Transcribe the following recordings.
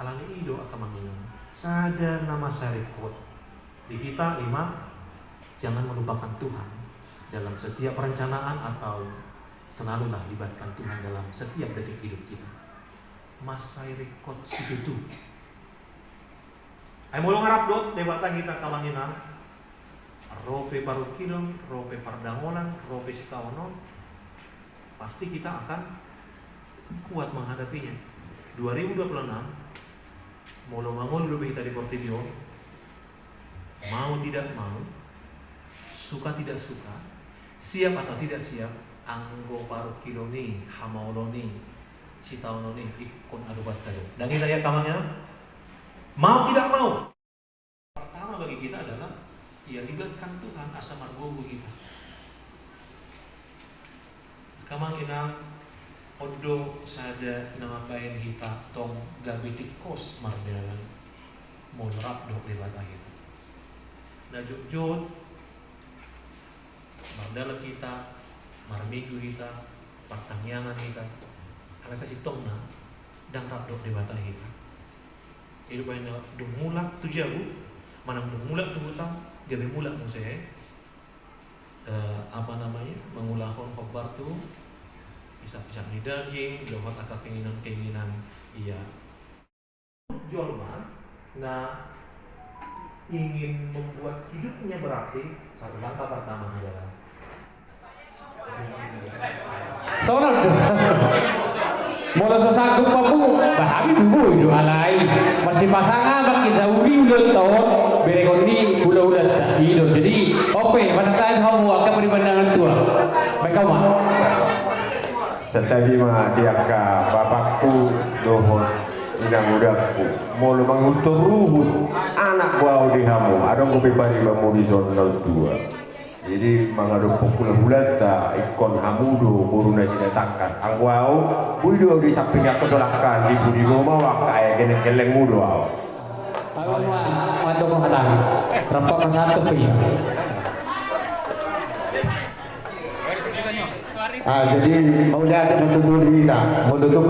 alani ido akan mengingat sadar nama sarikot di kita lima. Jangan melupakan Tuhan dalam setiap perencanaan atau selalulah libatkan Tuhan dalam setiap detik hidup kita. Masarikot situ ay mulong harap dot debata kita kalanginan rope baru kilom, rope pardangonan, rope sitawonon, pasti kita akan kuat menghadapinya. 2026 molo mangol lebih kita di Portibio, mau tidak mau, suka tidak suka, siap atau tidak siap, anggo paru kiloni, hamaoloni, sitaononi, ikon adubat kado. Dan ini ya kamangnya, mau tidak mau. Pertama bagi kita adalah ya libatkan Tuhan asa margogo kita. Kamang inang odo sada nama bayan kita tong gabitik kos mardalan monrap do lewat akhir. Nah jujur mardala kita, marminggu kita, partangyangan kita, alasa itong na dang rap do lewat akhir. Itu banyak dumulak tu jauh, manang dumulak tu hutang, gabi mulak mo saya. Apa namanya? Mengulahon khobar tu bisa nidaging, jawab agak keinginan iya. Jolma, nah ingin membuat hidupnya berarti satu langkah pertama adalah Soalnya mula sasagap pa po, bahabi bubuy do alay. Masih pasangan makin saudi ulat tahun, berekondi ulat tak hidup. Jadi, oke, manakala kamu akan peribandangan tua. Baik kamu. Setabi mah dia ka bapakku dohon ina mudaku mau lubang untuk ruhut anak bau di hamu ada kopi bari bamu di zona 2. Jadi mangado pukul bulat ta ikon hamudo buruna sida takas angwau buido di samping aku dolakan di budi rumah wak aya gene keleng mudo au. Awan mado ko kata. Rampak pasatu pe. Jadi mau lihat menutup kita, menutup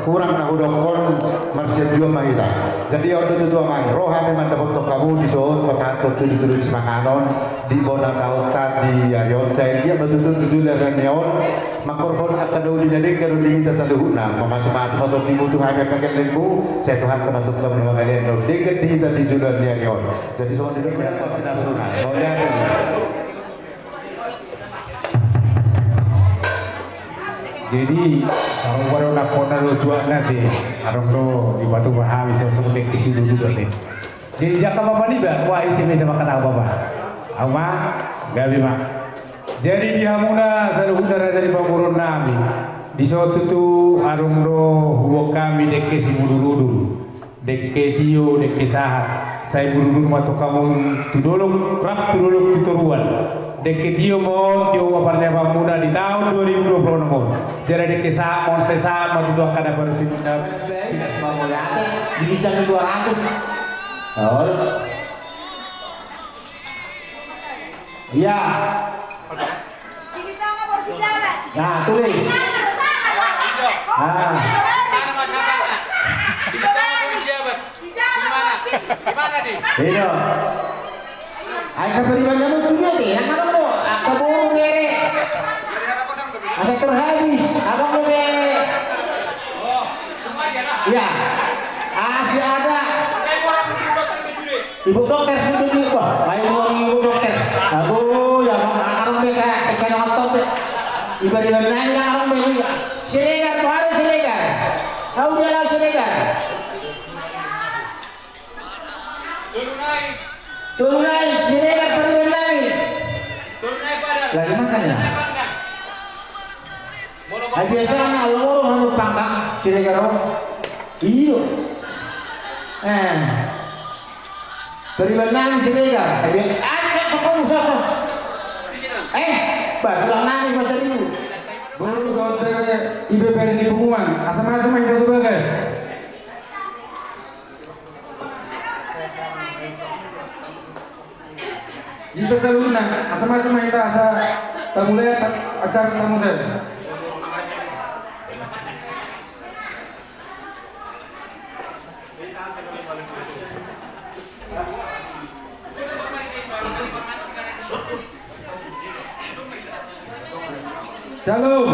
kurang nak udokon manusia juga kita. Jadi orang itu mang rohani memang dapat kamu di soal pasal itu ditulis makanon di bola kautan di Arion saya dia betul tujuh lereng neon makrofon akan dulu jadi kalau kita saluhuna masuk atau dibutuhkan kakek lengku saya Tuhan kebantu kita menolong kalian dekat di tadi jualan di Arion. Jadi semua sudah berapa sudah sunat. Mau lihat. Jadi kalau baru nak kona lo jual nanti, arong lo di batu bahami sesuatu di sini juga deh. Jadi jaka apa nih bah? Wah isi meja makan apa bah? Ama, gabi mah. Jadi di Hamuna saluhuna rasa di pamurun nami. Di suatu tu arong lo hubo kami dekke si mudurudu, dekke tio, dekke sahat. Saya buru-buru matu kamu tu dolong rap tu dolong tuturuan. Deke tio mo tio waparnya pemuda di tahun 2026. Jadi deke mon sesa mau dua kada baru sini. Tidak semua boleh ada di jam 200. Oh. Iya. Nah, tulis. Nah. Gimana di? Ini. Ayo beribadah lu juga deh, yang mana mau? Aku mau bere. Ada terhabis, abang mau bere. Oh, cuma dia lah. Iya, asli ada. Ibu dokter sudah di kok, main mau ibu dokter. Aku ya orang mereka pekan otot. Ibadah nanya orang mereka. Silegar, tuh ada silegar. Kau dia lah silegar. Turun naik, sini kan turun naik. Turun naik badan. Lagi makan ya? Biasa anak loro harus pangkang, sini kan? Iyo. Beribadah sini kan? Acak kok usah. Batulang nani masa itu. Baru kau ibu beri di pengumuman, asam-asam yang satu bagas. Kita selalu nak asam-asam kita asa tamulai acara tamu saya. Shalom.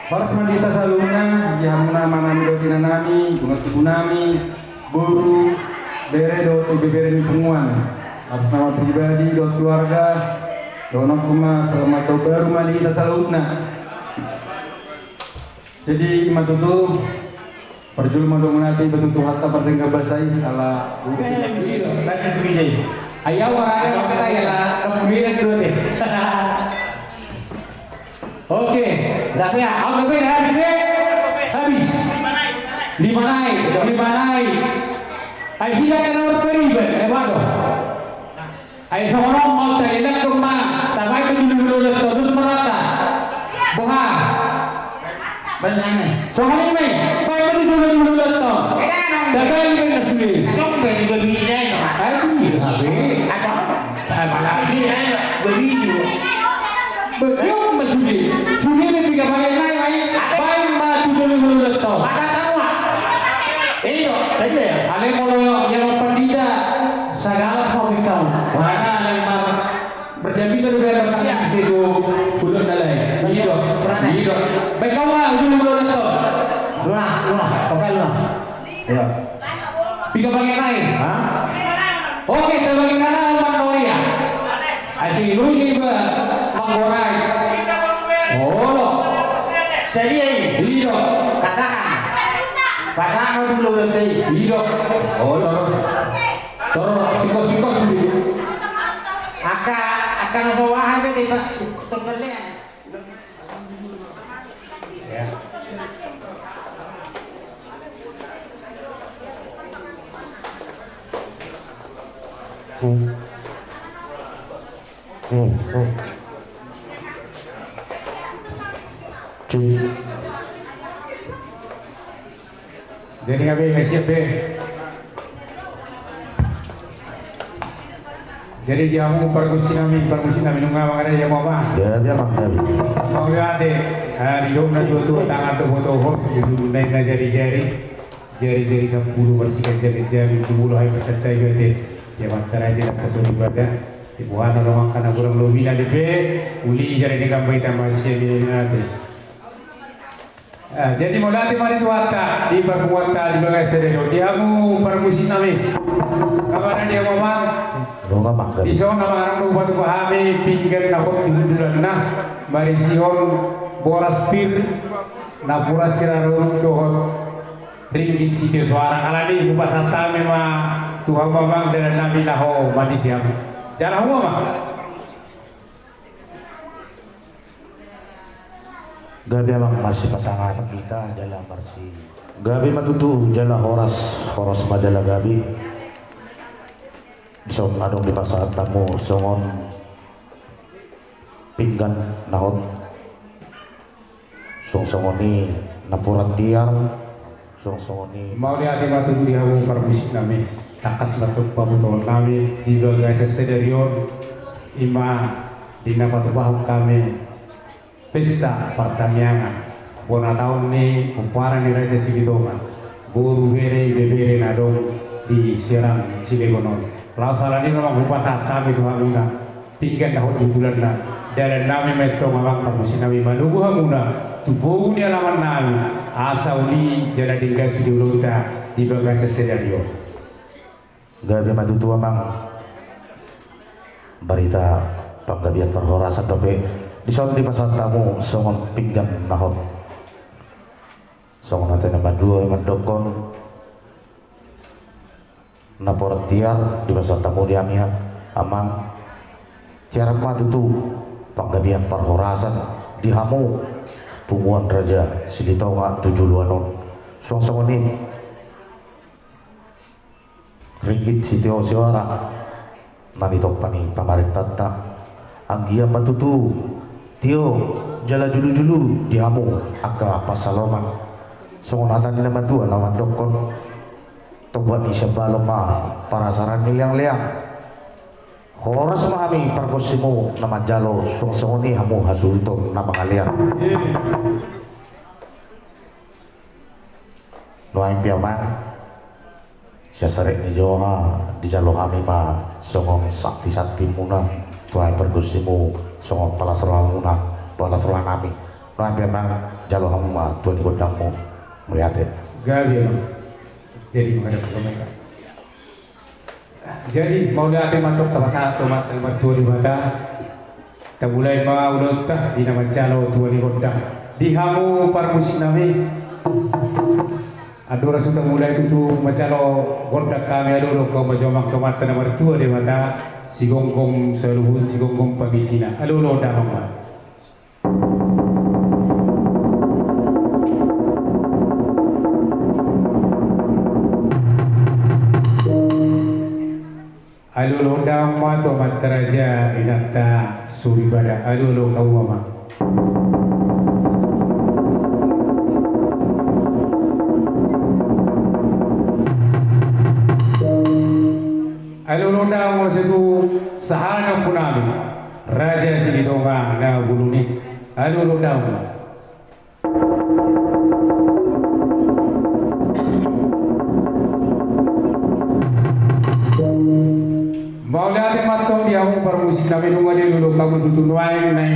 Horas mandita saluna, yang nama-nama dotina nami, bunga tubuh nami, buru, bere do tu bebere ni penguan. Atas nama pribadi do keluarga, dono kuma selamat do baru mandita saluna. Jadi matutu perjul madu melati betul hatta berdengkar basai ala Lagi begini. Ayaw waraya kita ya lah, kemudian dulu deh. Oke, Tapi ya, aku lebih habis deh. Habis. Lima naik. Ayo kita kan orang peribat, waduh. Ayo seorang mau terlihat rumah, tapi dulu terus merata. Buha. bagaimana? Soalnya ini, baik dulu tuh. Tapi ini sendiri. Sampai juga bisa ya, Pak. Ayo ini habis. Asal Saya malah ini begitu. Begitu masudi. Sudi ni tiga bagai lain. Baik mati dulu tuh. Masa tahu? Iyo, saja ya. Ale kalau yang pendida segala semua kau. Mana yang berjambi tu dia berkata itu bulan dalai. Iya. Baik kau dulu tu. Lunas, pakai lunas. Iya. Tiga bagai lain. Hah? Oke, tiga bagai lain Mandoria. Asyik lu juga Manggorai. Oh. Jadi ini Iya. katakan. Pasangan dulu nanti. Iya. Oh, Toro siko sendiri. akan sowahan itu Pak. Temennya. Ya. Jadi kami siap deh. Jadi dia mau pergusi kami nunggu ada yang mau apa? Ya, dia makan. Mau lihat deh. Di rumah tu tangan tu foto naik jari 10 bersihkan jari 10 hari peserta juga deh. Ya mantar aja nak kasih ibadah. Ibuana lorong kana kurang lebih lah deh. Uli jari ni kami kita masih ni nanti. Jadi mulai mari tuata di perbuatan di bagai sedero dia mu permusim nami kabar dia mawar di sana orang lu batu pahami pinggan nakot di nah mari sion boras pir napura sirarun dohot ringgit situ suara alami bupa santa memang Tuhan babang dan nabi laho mati siap jarang mah Gabi emang masih pasangan kita adalah bersih. Gabi matutu jala horas majalah gabi. Song adong di pasar tamu songon pinggan nahon. Songon ni napuran tiar. Songon ni mau lihat matutu di hamu permusik nami takas batuk pamuton nami di bagai sesederion ima di napatu bahuk kami pesta pertanian bona tahun ni umparan di Raja Sigitonga buru bebere nadong di Serang Cilegonon lau salah ni memang upah satam itu hamuna tinggal tahun di bulan na dan nami metong abang permusim nami manugu hamuna tubuh ni alaman nami asal ni jala tinggal sudiulota di bagaca sedario gabi matutu emang berita penggabian perhorasan tapi di saat di pasar tamu songon pinggan nahon songon nanti nama dua mendokon napor tiar di pasar tamu di amia amang cara matu tu penggabian perhorasan di hamu pumuan raja Sigitonga 7 songon ini ringgit sitio siwara nanitong pani pamarintah tak anggia matutu Tio jala julu-julu di hamu angka pasaloman songonatan nila matua lawan dokon tobat isya baloma para saran liang-liang horas mahami parkosimu nama jalo song-songoni hamu hasulto nama kalian nuain piaman Sesarek ni joha di jalur kami ma songong sakti muna Tuhan bergusimu songong pala selamuna pala selanami Tuhan memang jalur kamu ma Tuhan godangmu melihat ya Gabi ya. Jadi menghadap ke mereka. Jadi mau lihat matok terasa tomat nomor 2 di mata. Kita mulai mengulur di nama jalo 2 di godang. Di hamu para musik nami. Adora sudah mulai itu macalo gondak kami adoro kau majomang tomat nomor 2 di mata si gonggong seluhun si gonggong pamisina adoro damang ma adoro damang ma tomat teraja inata suribada adoro kau mama alulunda mo situ sahana punami raja sidonga na guluni alulunda mo maulati matong dia mo permusik kami nunga di lulu kamu tutunuai nai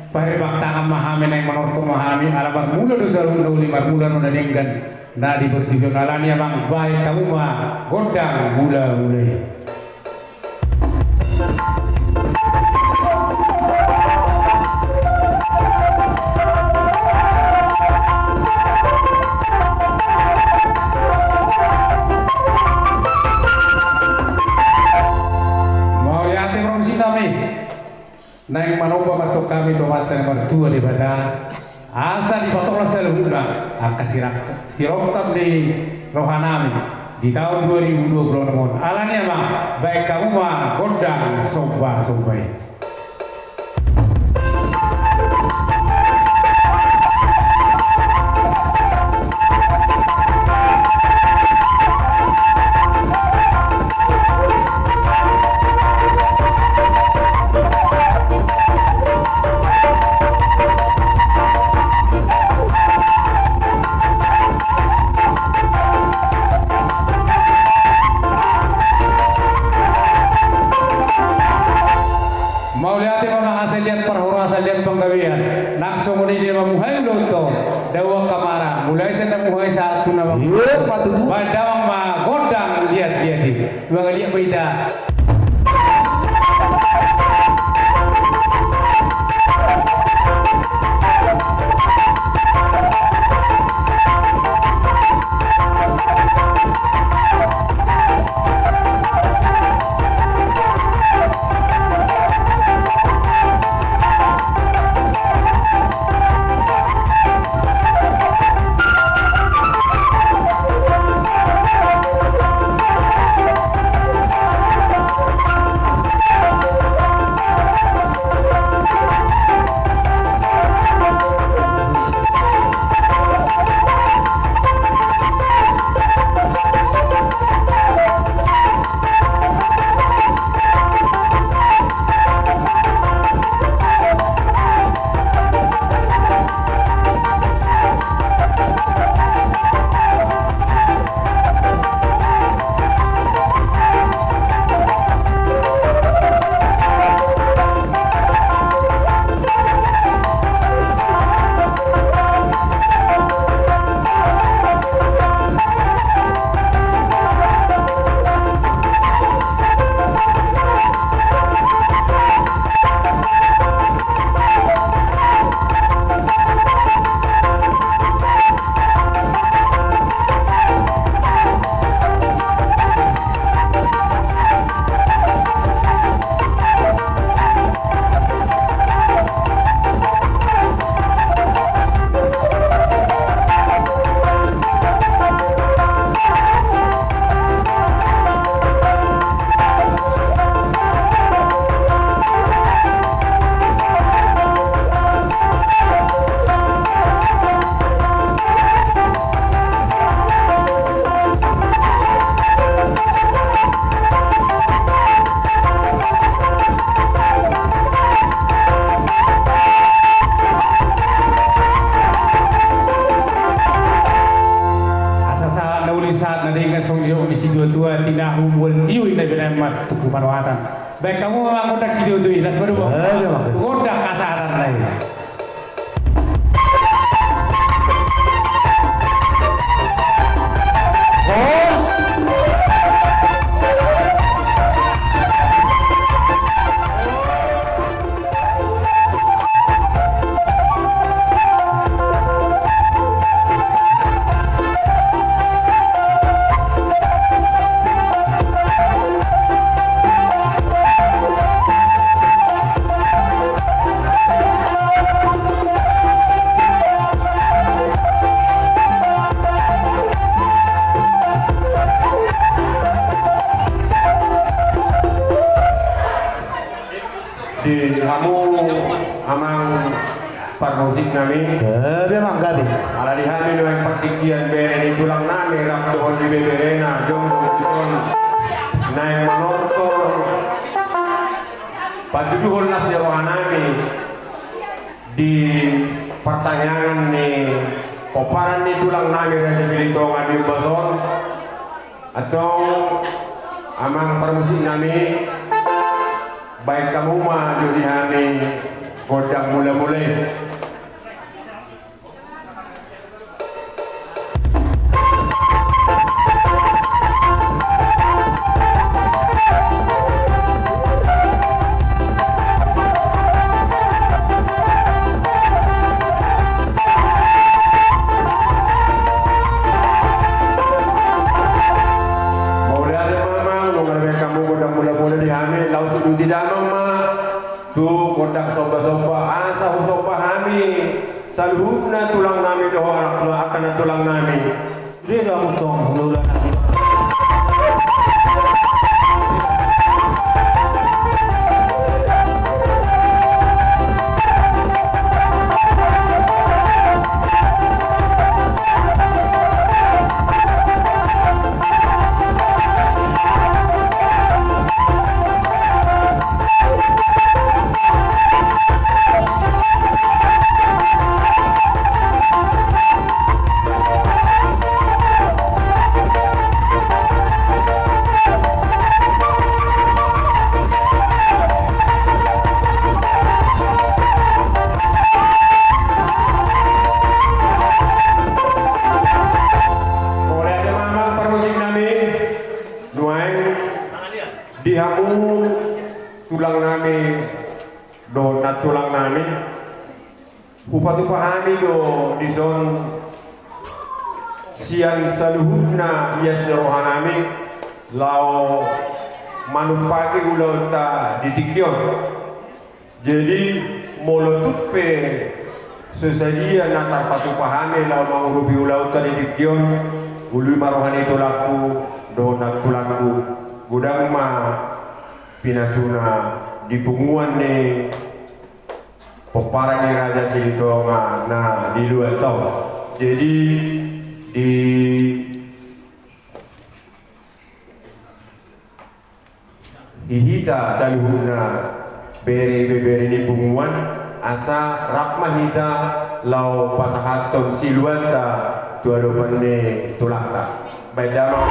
pare bakta amahami nai manorto mahami alabar mula dosa lunda ulimar mula nuna denggan na di bertidur alani abang baik kamu mah gondang mula naik manoba masuk kami tomat nomor 2 di bata asa di potong seluna akasirak sirokam di rohanami di tahun 2020 alanya mah baik kamu mah gondang sombai mulai saya mulai satu nama padawang ma gondang lihat di bang lihat beda nadingan song dio misi dua tua tina umul tiu ina benamat tuku marwatan. Baik kamu memang kontak si dio tu ilas baru bang. Kontak kasaran lagi. Di kamu amang parmusik nami memang kali ala di kami yang partikian beren di tulang nami rak dohon di beberena jong dohon naik menonton paduduhon las jawa nami di pertanyaan nih koparan di tulang nami raja cilitong adi bason atau amang parmusik nami baik kamu mah jadi kami kodang mula-mula saluhubna tulang nami doho akan tulang nami dia dah mutong mula nasi dihamu tulang nami do na tulang nami upatu pahami do di zon siang saluhubna yes rohanami lau manupaki ulau ta ditikyon jadi molotut pe sesadia natar patu pahami lau mangurupi ulau ta ditikyon ulu marohani tulaku do na tulangku gudang ma pinasuna di punguan ni peparang ni Raja Silitonga na di luar tahun jadi di hihita saluhuna bere di punguan asa rakma hita lau pasahaton siluata tuadopan ni tulakta bedama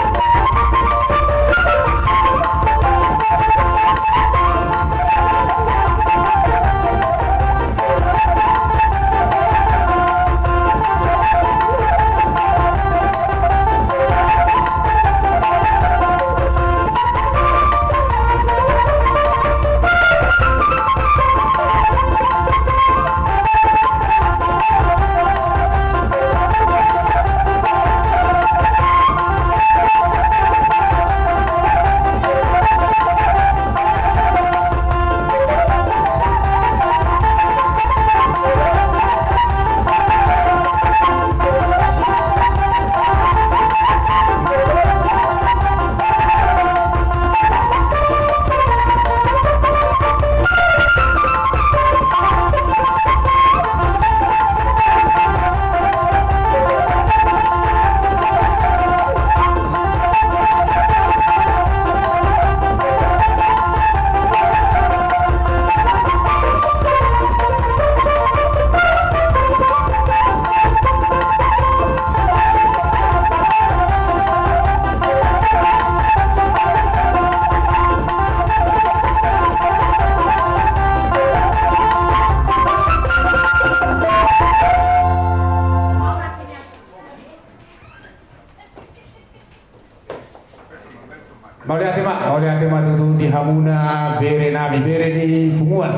mau lihat tutu di hamuna bere nami bere di punguan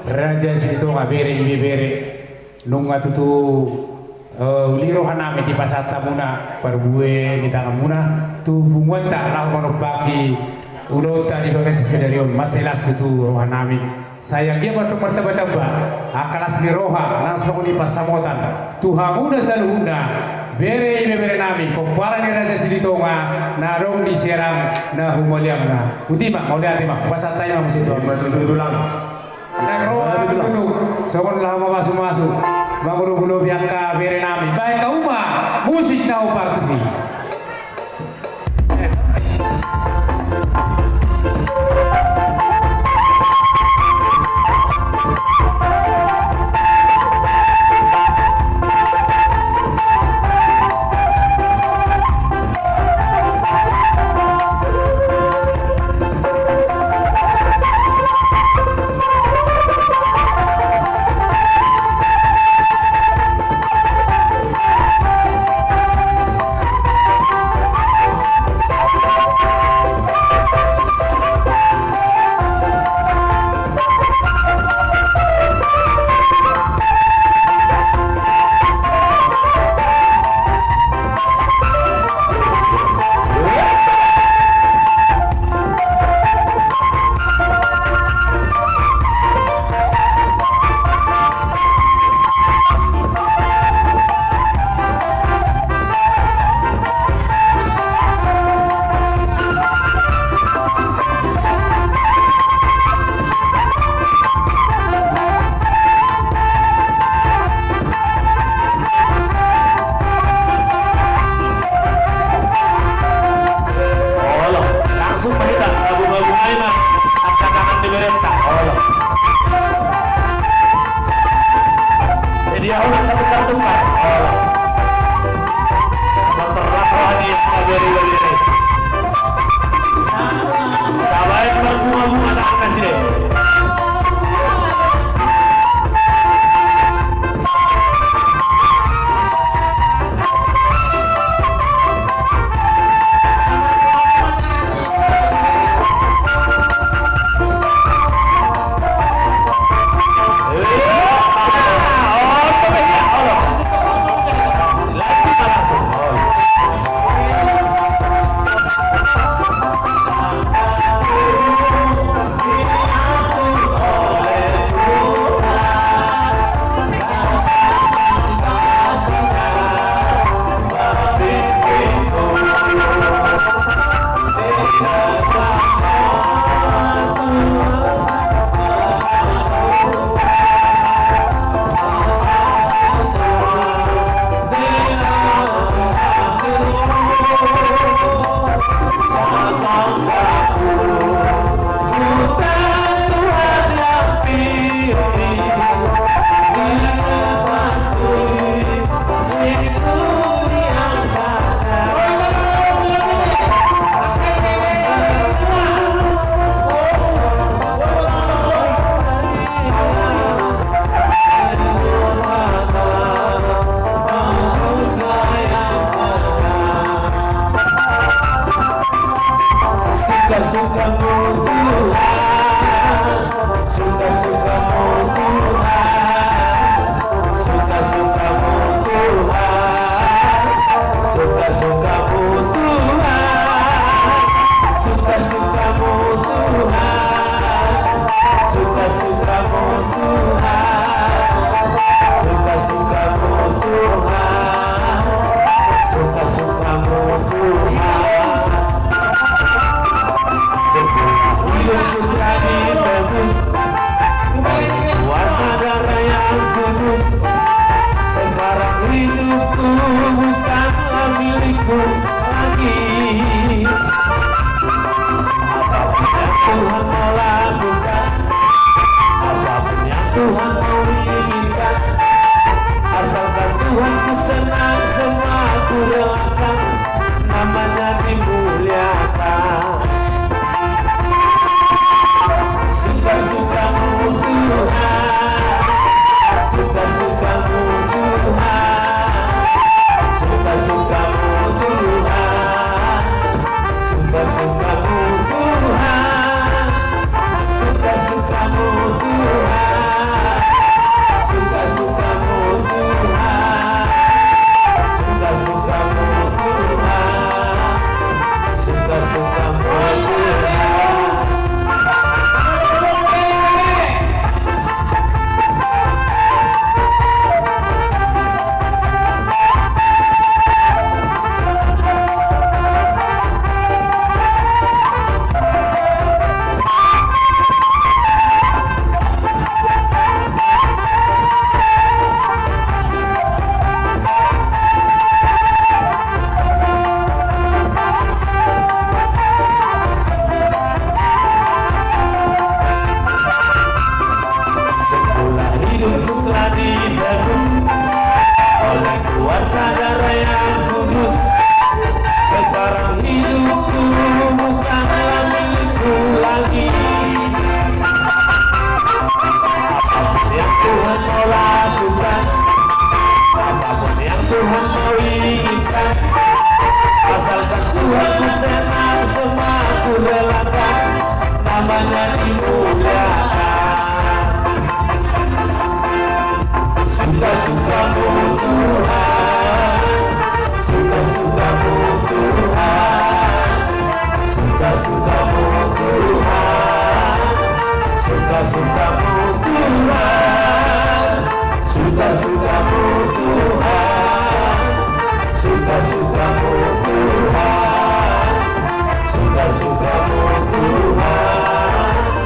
raja situ nga bere ibe bere nunga tutu liro haname di pasar tamuna perbue di tangan muna tu punguan tak lau manopaki ulota di bagian sesedarion maselas tutu rohanami saya dia batu martaba-taba akalas di roha langsung di pasamotan tu hamuna saluna bere ibe bere nami kompara ni raja siditonga narong di serang na humoliang na utima mau lihat mak pasal tanya masih itu Tulang. itu sokon lama masuk banguru biangka bere nami baik kau mah musik na parti namanya dimuliakan. Suka-sukamu Tuhan, suka-sukamu Tuhan, suka-sukamu Tuhan, suka-sukamu Tuhan, suka-sukamu Tuhan, suka-sukamu Tuhan, suka-sukamu Tuhan,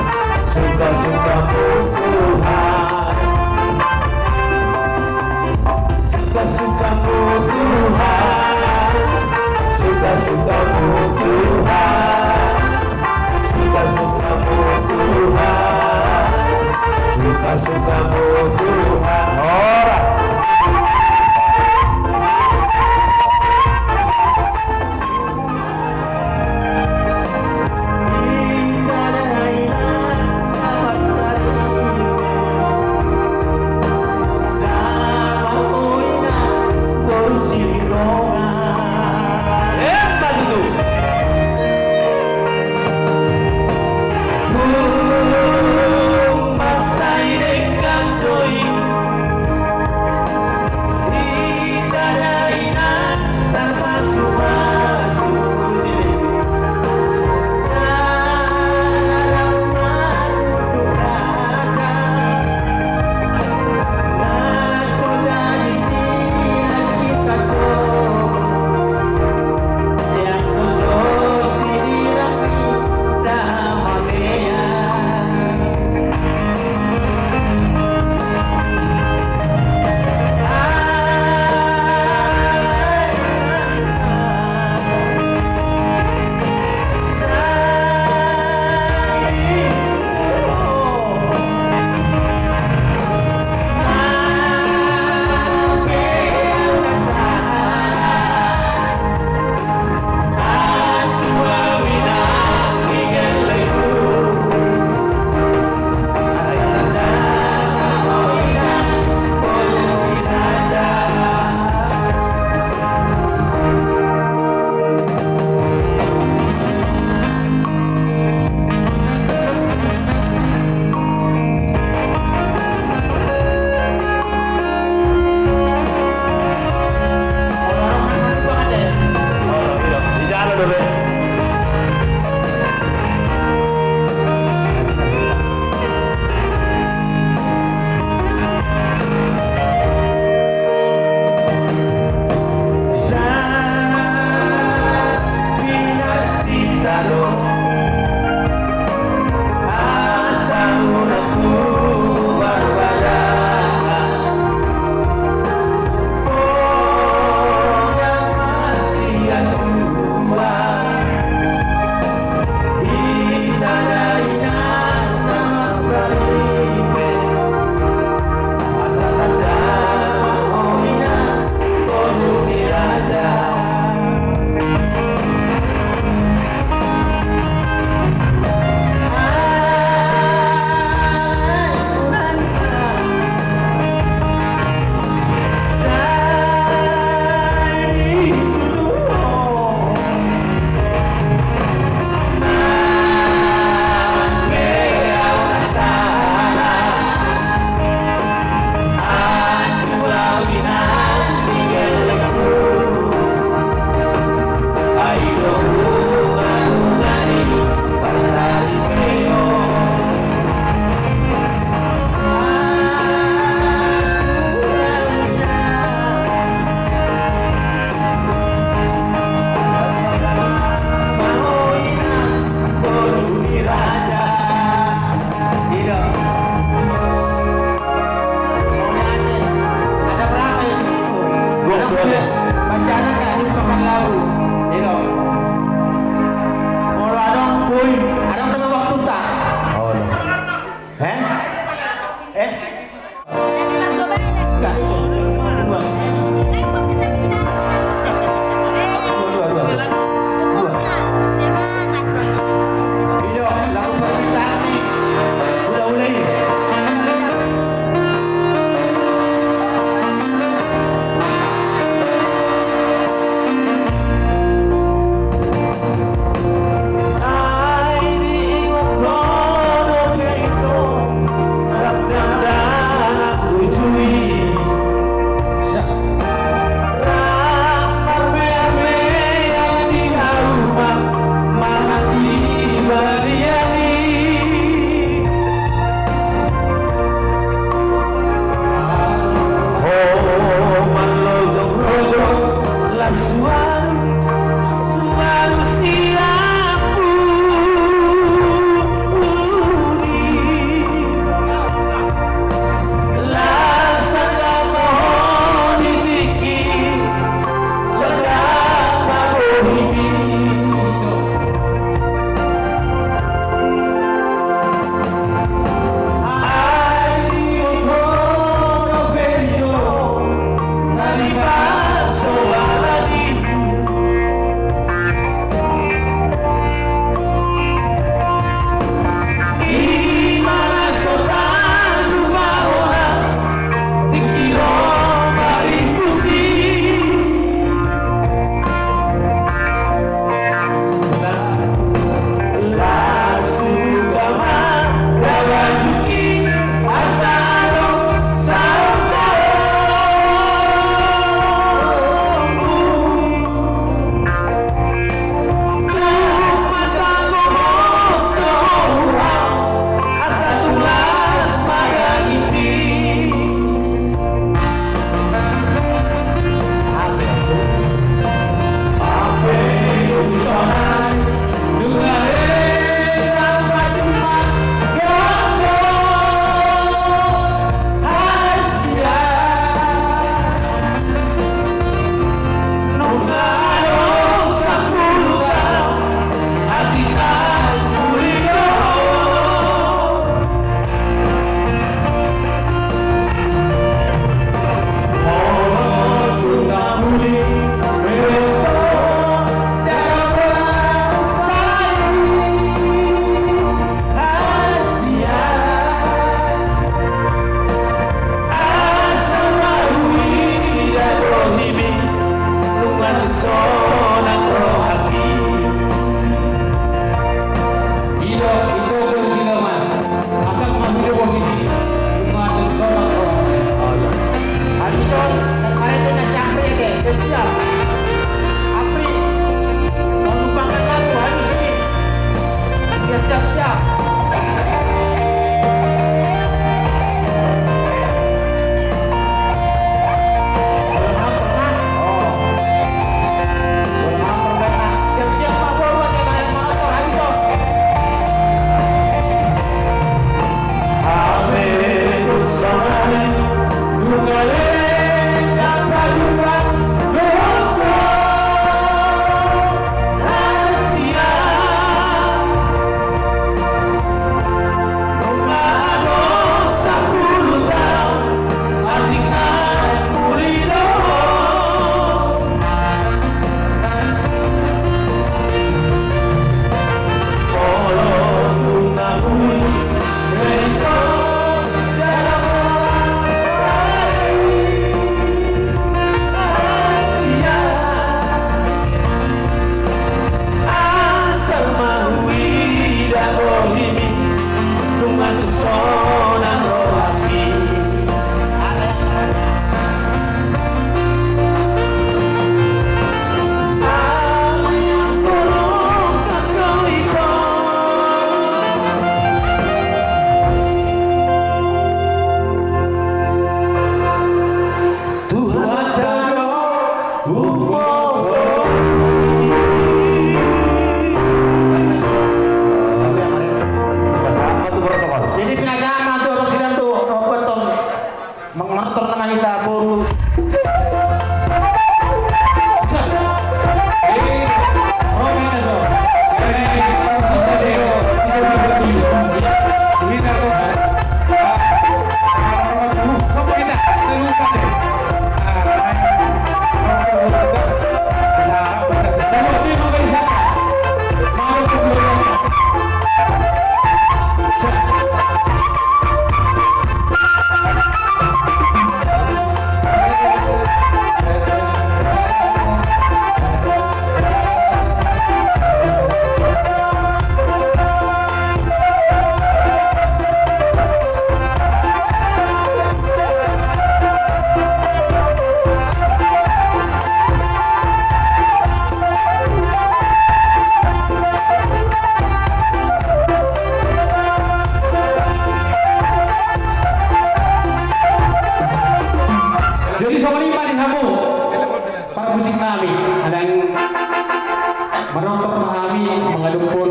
menonton kami mengadupun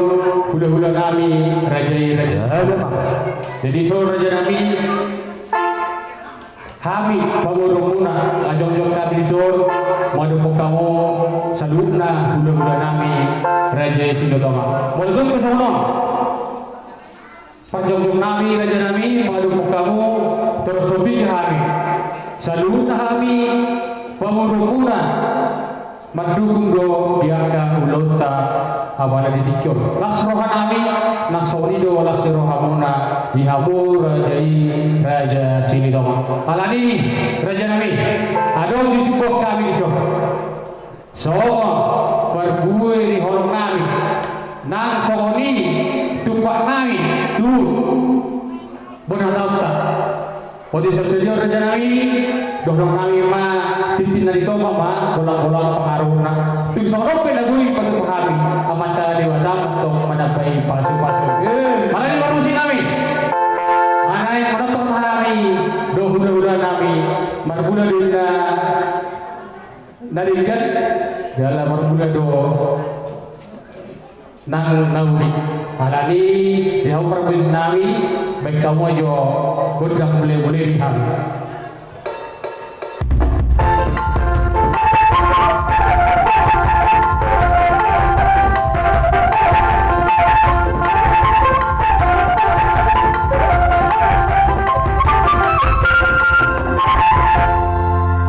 hula-hula kami raja. Jadi so raja kami pagurumuna ajong-jong kami so madupun kamu saluna hula-hula kami raja sinotama. Modul ke sono. Panjang nami raja nami mengadupun kamu terus lebih kami saluna kami pagurumuna mendukung do diangka ulota awana ditikyon las rohan ami nak sonido las rohamuna dihabur raja sini doma alani raja nami adong disubok kami iso so perbuwe di horong nami nang soni tupak nami tu bonah lauta Odi sesuatu raja nami dorong nami ma titin dari toma ma bolang-bolang pengaruhna tu sorok pelagui pada kami amata dewata untuk menapai pasu-pasu mana di warung si nami mana yang menonton kami dohura-hura nami marbuna dina narikan dalam marbuna do nang naudi halani di hawar nami baik kamu aja godang boleh-boleh di kami.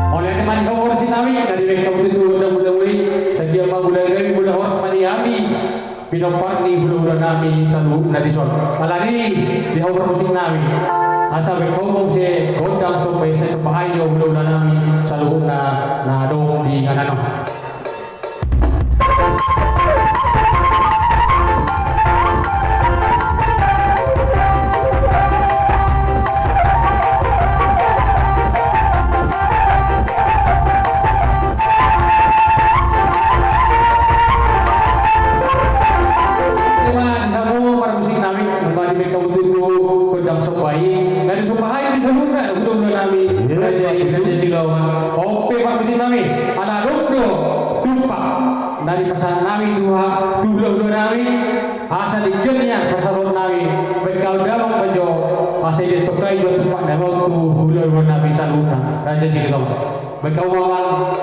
Oleh teman kamu si nami dari baik kamu itu godang boleh-boleh saja ma boleh-boleh boleh horus mati kami. Pinopat ni bulu nami selalu nadison. Alani di hawar musik nami. Asal berkongkong si gondang sampai saya sepakai jo bulu nami selalu na dong di nganano. Dari pasal nami dua nami asa digenya pasal nami bekal dalam pajo asa dia tokai jo tempat dalam tu hula nami saluna raja cikidong bekal wawang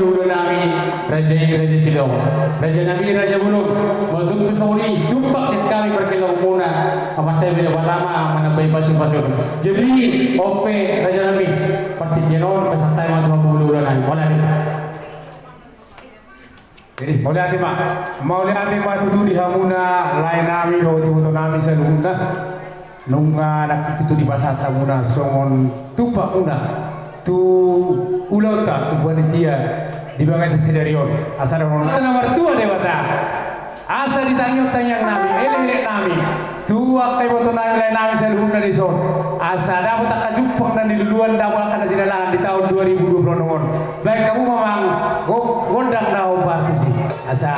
bulu nami Raja Sidong. Raja Nabi Raja Bulung Maudut Sauri dumpak sekali berkilau muna amatay bila lama menambai pasu-pasu. Jadi ope Raja Nabi parti jenon pasatay mga bulu nami. Wala din. Jadi mau lihat tutu di hamuna lain nami lo tibuto nami sa lunta nung nakituto di basata muna songon tupa muna tu ulau ta tu panitia di bangsa Sidarion asal orang nomor 2 dewata asal ditanya nami elek nami tu waktu boto nami lain nami sa lunta di son asal dapat tak kajupang dan diluluan dapat kana jinalan di tahun 2020 nongon baik kamu memang gondang na obat sih asa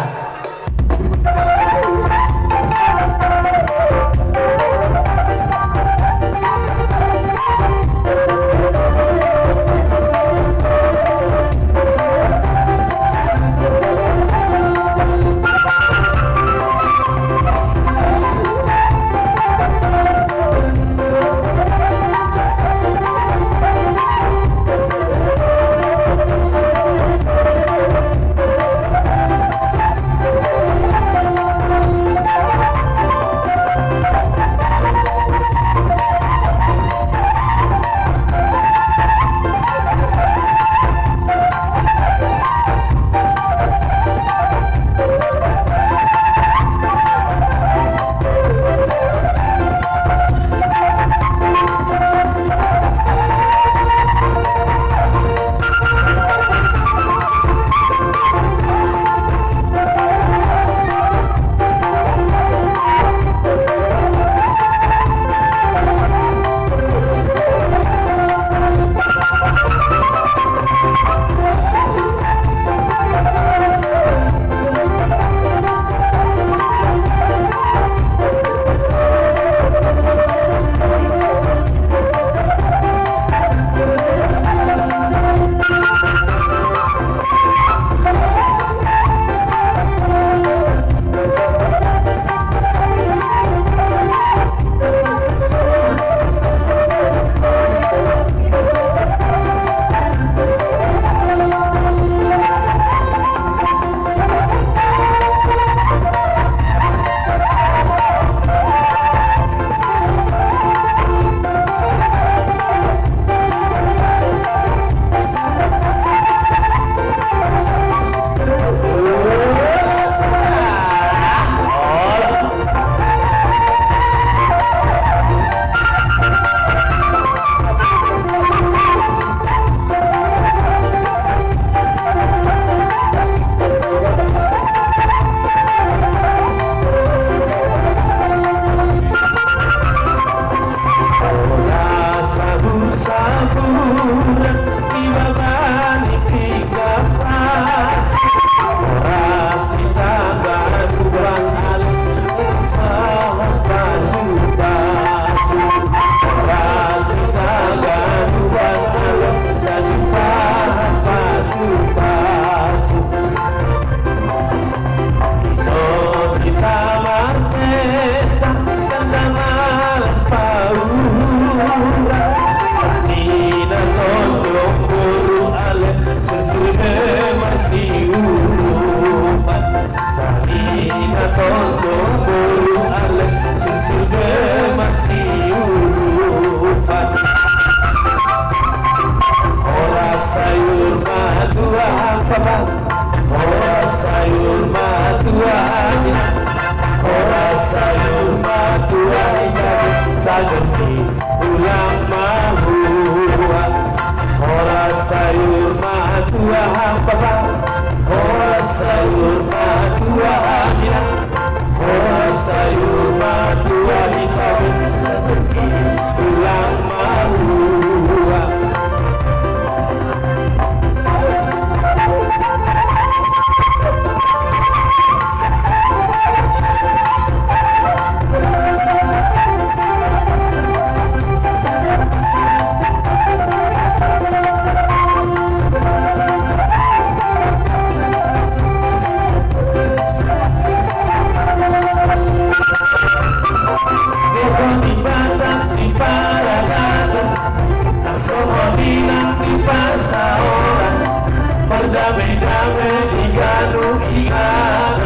damai diganu ingat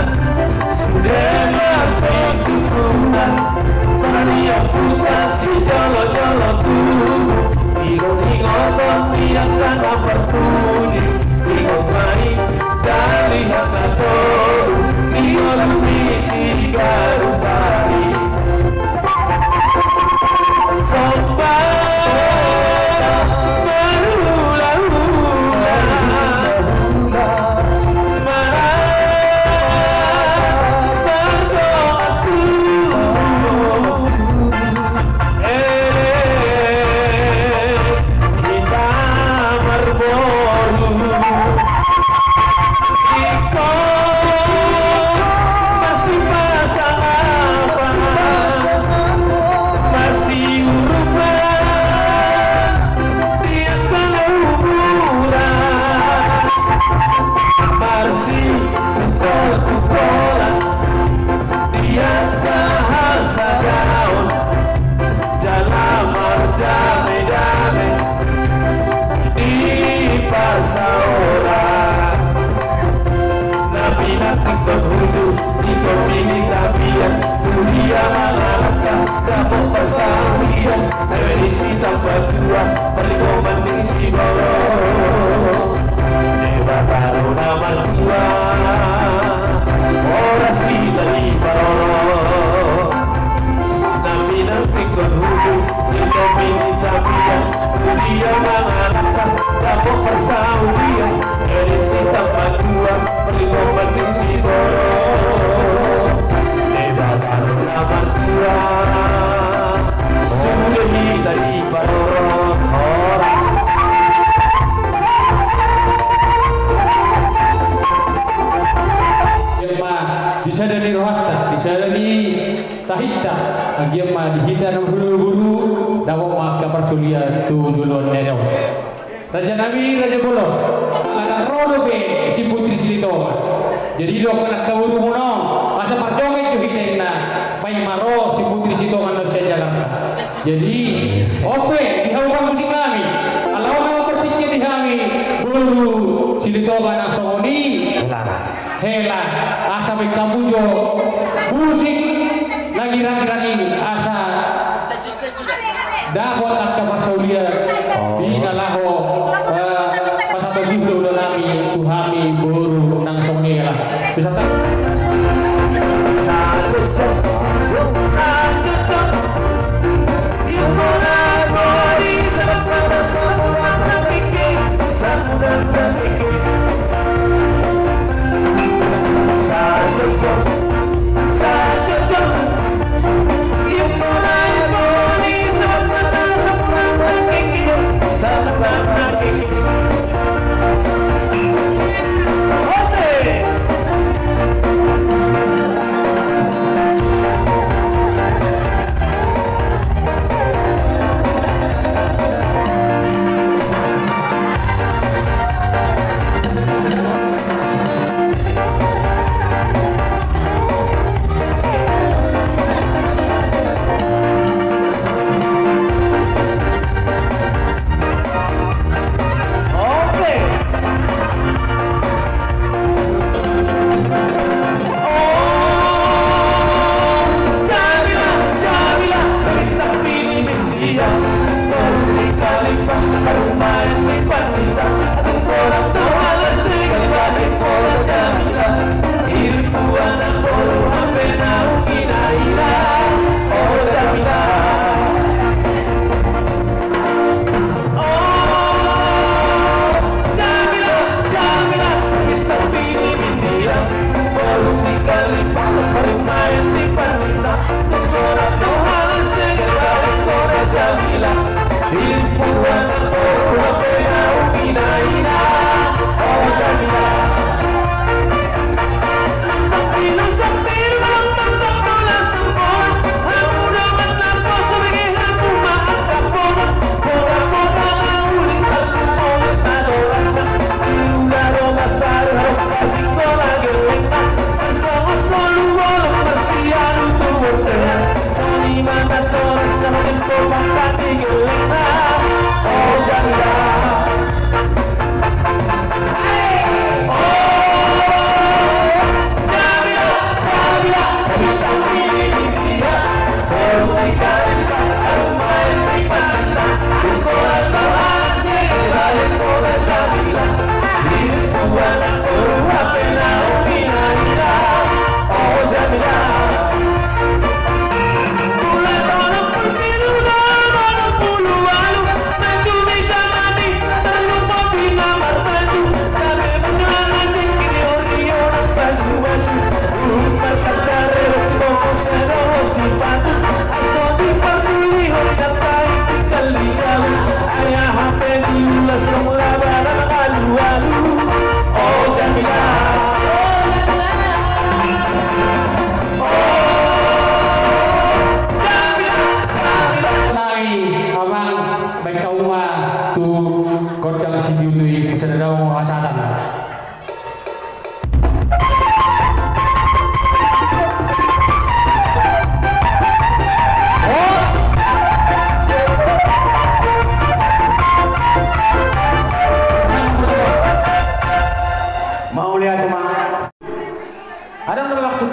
sudah pasti syukuran Maria putra si jolo-jolo tubuh Ingot-ingotan biarkan bertuni Ingot main dan lihat atau Ingot misi garupari Raja Nabi, Raja Bolo, anak rodo be si putri silito. Jadi do kena kawuru mono, masa parjonge itu kita na, pai maro si putri silito kan saya Jakarta. Jadi, oke, dihaukan musik kami. Kalau nama pertiknya di kami, bulu silito kan asoni, hela, asa be kabujo, musik lagi ragi asa. Dapat angka persaulia bina laho pasal tujuh udah nami tuhami buru nang songe lah bisa tak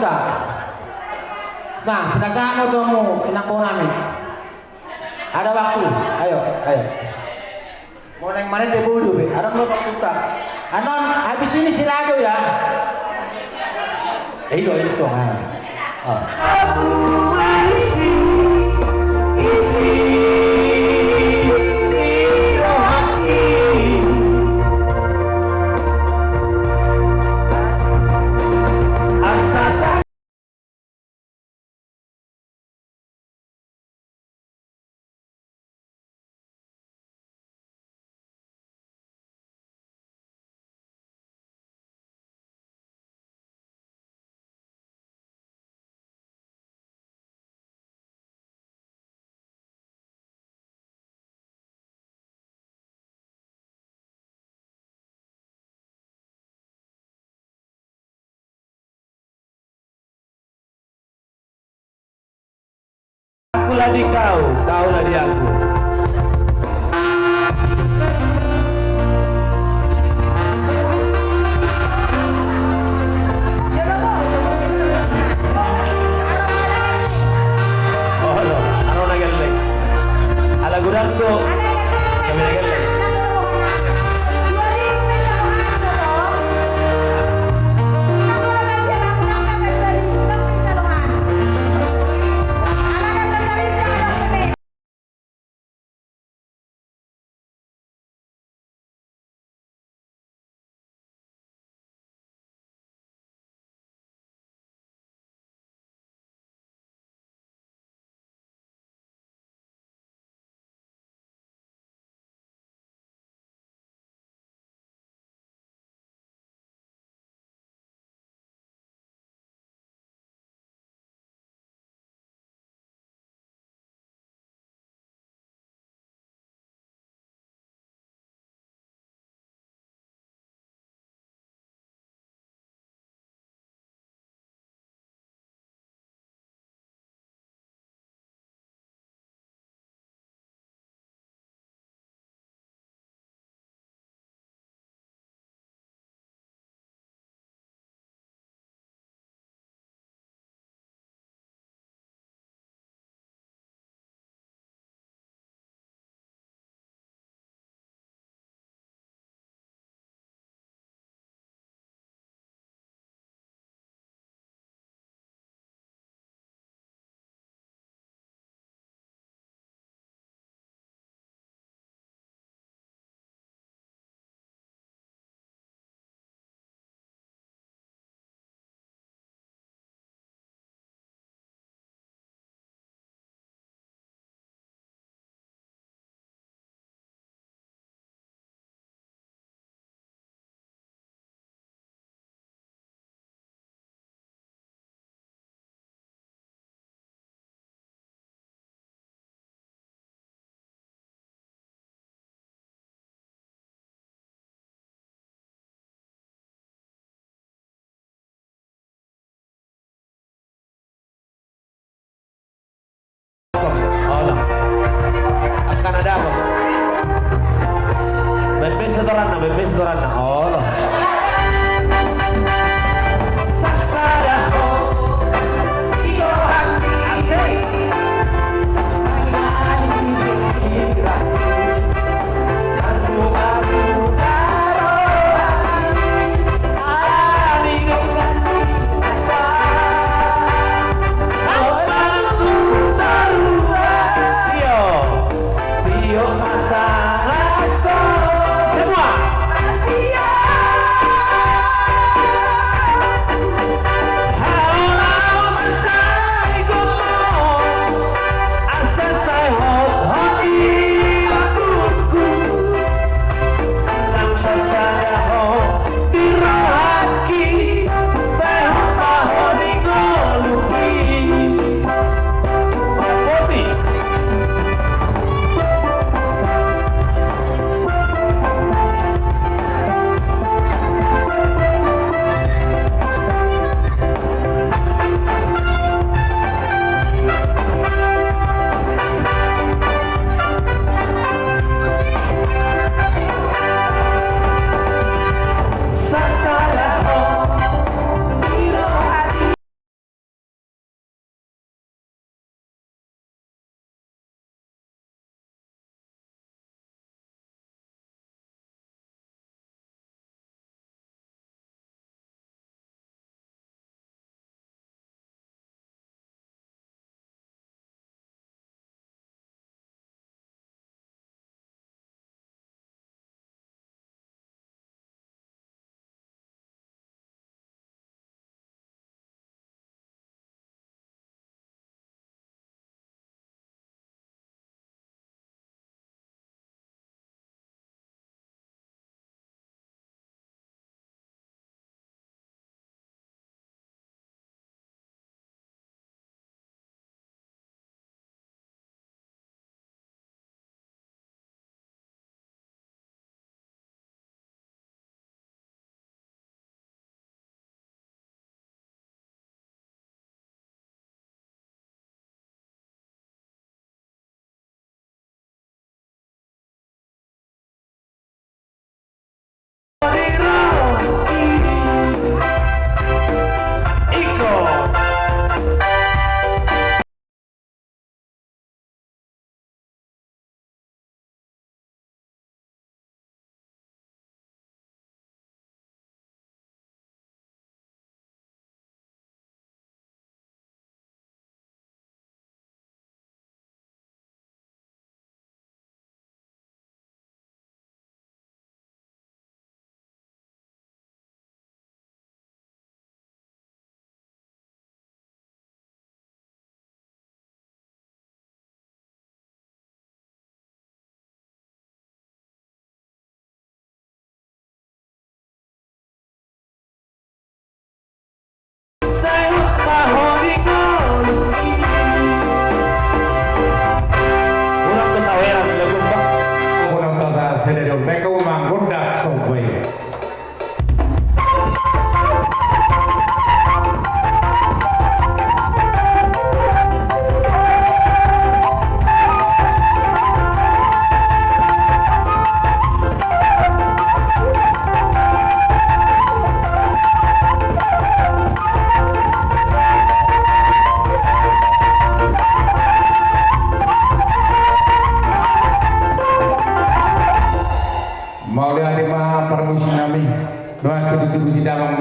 kita. Nah, penasaran motomu enak nami. Ada waktu. Ayo. Mulai kemarin dia bodoh, be. Ada berapa kita? Anon, habis ini silado ya. Itu. Oh. Akulah di kau, kaulah di aku. Oh, no, ano na galing? Alaguran ko. Kami na galing. Akan ada apa? Bebes setoran. Oh loh. Semua.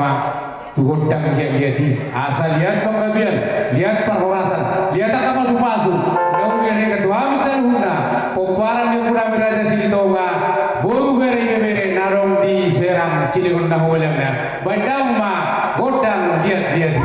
mah tu gondang dia asal lihat pengkabian, lihat perhorasan, lihat tak masuk masuk. Dong bere kedua misal huna, poparan yang pura meraja Silitonga, boru bere narong di Serang Cilegon Nahuelangna, bandang mah gondang lihat.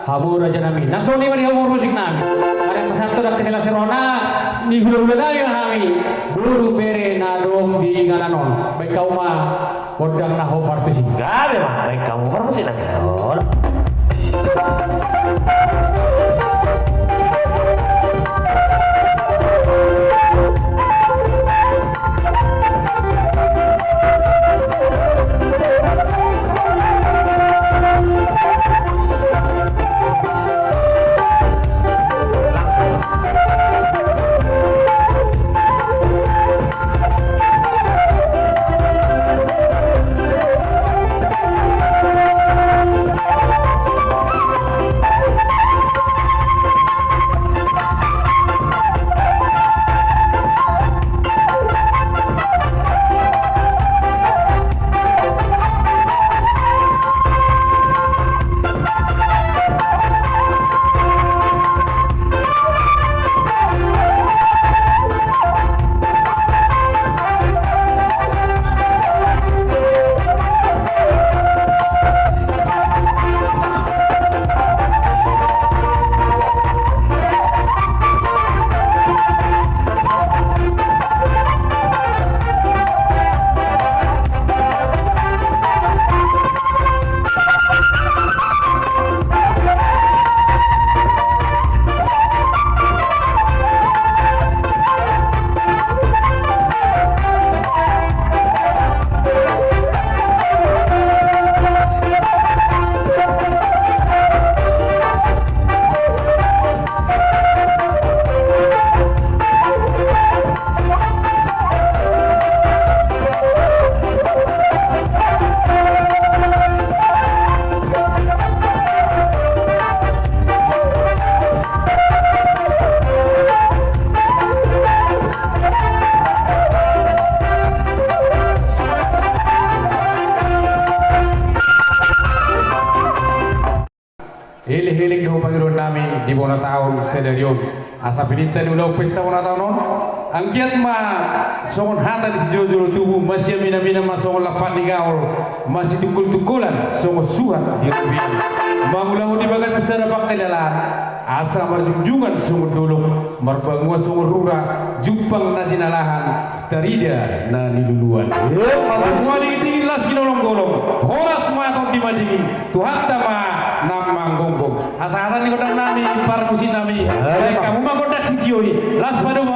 Habu raja nami. Nasoni mani habu musik nami. Ada pesantren dak kesela serona ni hula-hula dari nami. Buru bere nadong di ngananon. Baik kau mah kodang naho partisi. Gabe mah, baik kamu permisi nang kanon. Hiling-hiling do Panginoon namin di buwan taon sa daryon. Asa pinita ulang pesta buwan taon non. Ang kiat ma songon hata di sejauh tubuh masih mina-mina masongon lapat di gaul masih tukul-tukulan songon suhat di rubi. Mangulahu di bagas secara baktilalan asa marjunjungan songon dolong marbangua songon rura jumpang na jinalahan tarida na niluluan. Semua ditingin las kinolong golong horas semua atau dimandingin Tuhan tama namang gonggong asal ni kodang nami para musim nami kamu mah kodak si kioi las pada